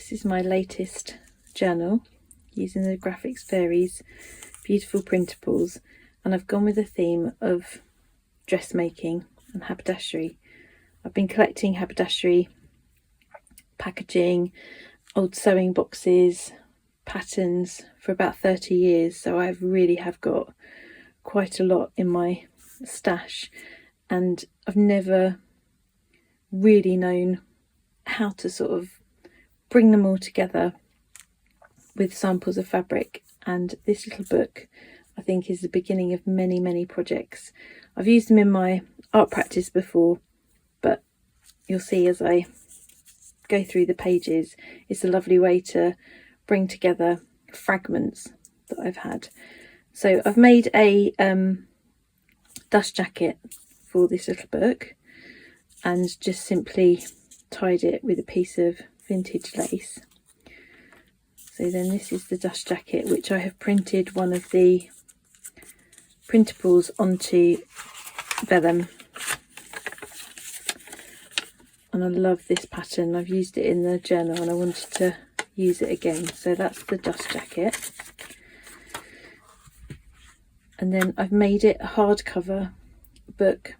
This is my latest journal using the Graphics Fairies beautiful printables, and I've gone with the theme of dressmaking and haberdashery. I've been collecting haberdashery packaging, old sewing boxes, patterns for about 30 years, so I really have got quite a lot in my stash, and I've never really known how to sort of bring them all together with samples of fabric, and this little book I think is the beginning of many projects. I've used them in my art practice before, but you'll see as I go through the pages, it's a lovely way to bring together fragments that I've had. So I've made a dust jacket for this little book and just simply tied it with a piece of vintage lace. So then this is the dust jacket, which I have printed one of the printables onto vellum, and I love this pattern. I've used it in the journal and I wanted to use it again. So that's the dust jacket, and then I've made it a hardcover book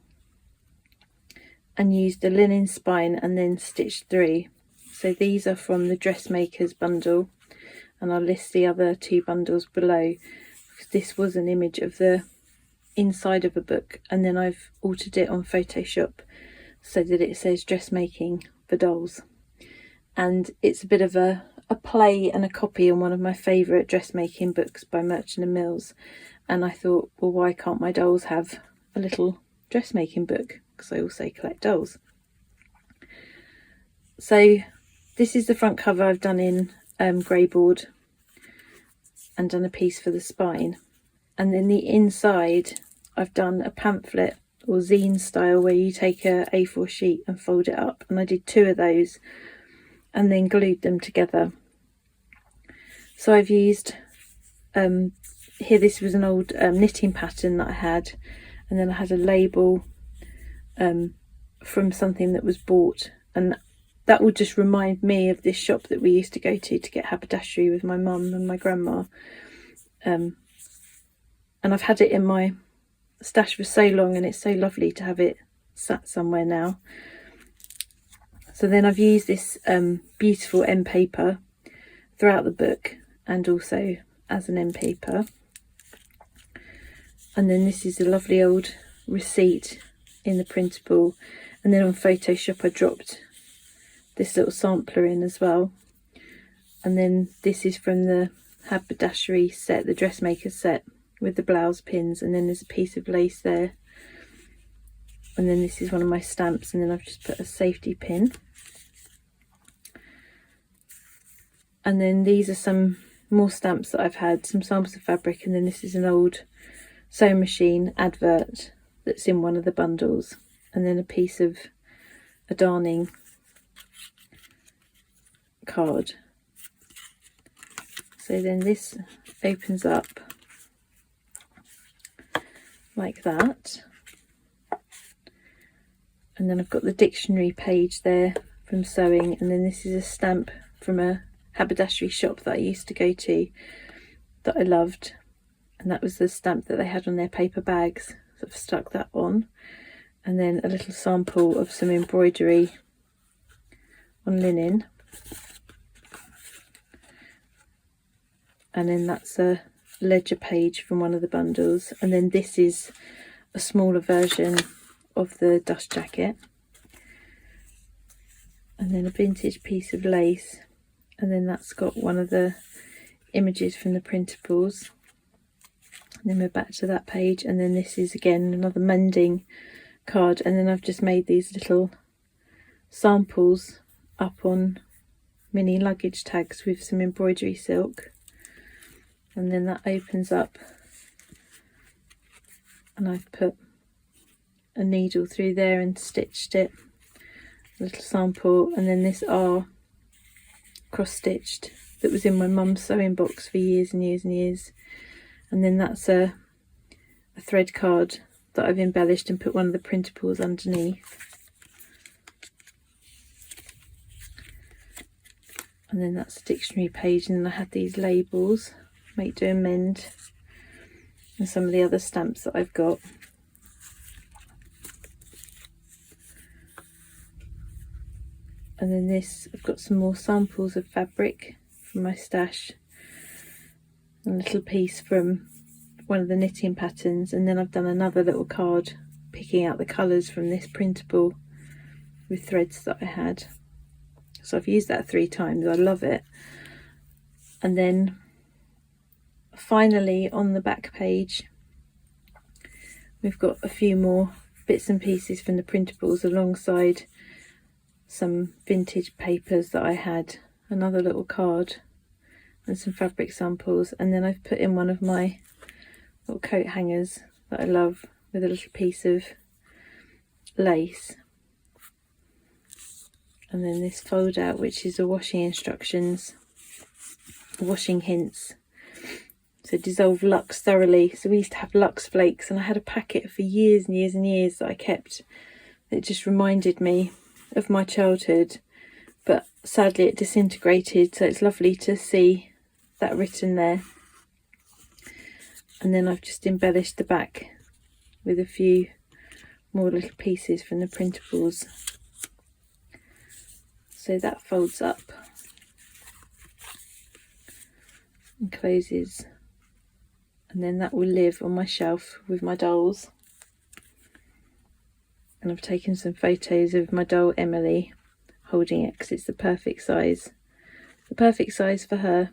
and used a linen spine and then stitched through. So these are from the Dressmakers bundle, and I'll list the other two bundles below. This was an image of the inside of a book, and then I've altered it on Photoshop so that it says dressmaking for dolls, and it's a bit of a play and a copy on one of my favourite dressmaking books by Merchant and Mills. And I thought, well, why can't my dolls have a little dressmaking book, because I also collect dolls. So this is the front cover I've done in grey board and done a piece for the spine, and then the inside I've done a pamphlet or zine style where you take a A4 sheet and fold it up, and I did 2 of those and then glued them together. So I've used here, this was an old knitting pattern that I had, and then I had a label from something that was bought, and that would just remind me of this shop that we used to go to get haberdashery with my mum and my grandma. And I've had it in my stash for so long, and it's so lovely to have it sat somewhere now. So then I've used this beautiful end paper throughout the book and also as an end paper. And then this is a lovely old receipt in the printable, and then on Photoshop I dropped this little sampler in as well. And then this is from the haberdashery set, the dressmaker set, with the blouse pins, and then there's a piece of lace there, and then this is one of my stamps, and then I've just put a safety pin. And then these are some more stamps that I've had, some samples of fabric, and then this is an old sewing machine advert that's in one of the bundles, and then a piece of a darning card. So then this opens up like that, and then I've got the dictionary page there from sewing, and then this is a stamp from a haberdashery shop that I used to go to that I loved, and that was the stamp that they had on their paper bags, so I've stuck that on. And then a little sample of some embroidery on linen, and then that's a ledger page from one of the bundles, and then this is a smaller version of the dust jacket, and then a vintage piece of lace, and then that's got one of the images from the printables. And then we're back to that page, and then this is again another mending card, and then I've just made these little samples up on mini luggage tags with some embroidery silk, and then that opens up and I've put a needle through there and stitched it, a little sample. And then this R cross stitched that was in my mum's sewing box for years and years and years, and then that's a thread card that I've embellished and put one of the printables underneath. And then that's a dictionary page, and then I had these labels, make, do and mend, and some of the other stamps that I've got. And then this, I've got some more samples of fabric from my stash, a little piece from one of the knitting patterns, and then I've done another little card picking out the colours from this printable with threads that I had. So I've used that 3 times, I love it. And then finally on the back page we've got a few more bits and pieces from the printables alongside some vintage papers that I had, another little card and some fabric samples, and then I've put in one of my little coat hangers that I love with a little piece of lace, and then this fold out which is the washing instructions, washing hints. So dissolve Lux thoroughly. So we used to have Lux flakes, and I had a packet for years and years and years that I kept. It just reminded me of my childhood, but sadly it disintegrated, so it's lovely to see that written there. And then I've just embellished the back with a few more little pieces from the printables. So that folds up and closes, and then that will live on my shelf with my dolls. And I've taken some photos of my doll Emily holding it because it's the perfect size for her.